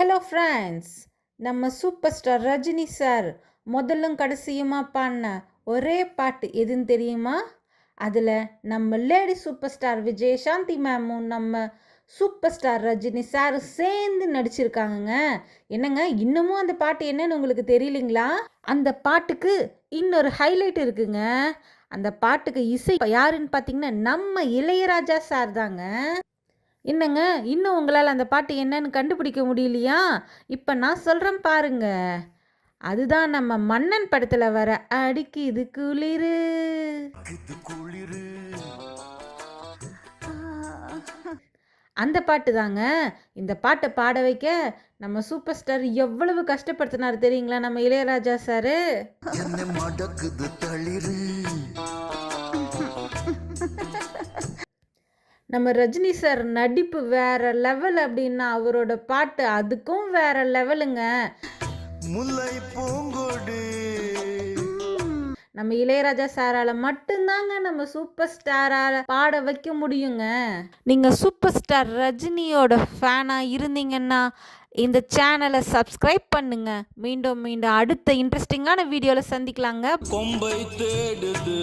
Hello friends, நம்ம super star Rajini sir முதல்லும் கடைசியுமா பாடின ஒரே பாட்டு எதுன்னு தெரியுமா? அதில் நம்ம லேடி சூப்பர் ஸ்டார் விஜயசாந்தி மேமும் நம்ம சூப்பர் ஸ்டார் ரஜினி சார் சேர்ந்து நடிச்சிருக்காங்கங்க. என்னங்க, இன்னமும் அந்த பாட்டு என்னன்னு உங்களுக்கு தெரியலீங்களா? அந்த பாட்டுக்கு இன்னொரு ஹைலைட் இருக்குங்க. அந்த பாட்டுக்கு இசை யாருன்னு பார்த்தீங்கன்னா நம்ம இளையராஜா சார் தாங்க. என்னங்க, இன்னும் உங்களால் அந்த பாட்டு என்னன்னு கண்டுபிடிக்க முடியலையா? இப்போ நான் சொல்கிறேன் பாருங்க. அதுதான் நம்ம மன்னன் படத்தில் வர அடிக்குது குளிரு. அந்த பாட்டு தாங்க. இந்த பாட்டை பாட வைக்க நம்ம சூப்பர் ஸ்டார் எவ்வளவு கஷ்டப்படுத்தினார் தெரியுங்களா நம்ம இளையராஜா சாரு? நம்ம ரஜினி சார் நடிப்பு வேற லெவல் அப்படின்னா அவரோட பாட்டு அதுக்கும் வேற லெவலுங்க. முல்லை பூங்கொடி. நம்ம இளையராஜா சாரால மட்டும்தாங்க நம்ம சூப்பர் ஸ்டாரால பாட வைக்க முடியுங்க. நீங்க சூப்பர் ஸ்டார் ரஜினியோட ஃபேனா இருந்தீங்கன்னா இந்த சேனலை சப்ஸ்கிரைப் பண்ணுங்க. மீண்டும் அடுத்த இன்ட்ரெஸ்டிங்கான வீடியோல சந்திக்கலாங்க. கொம்பை தேடுது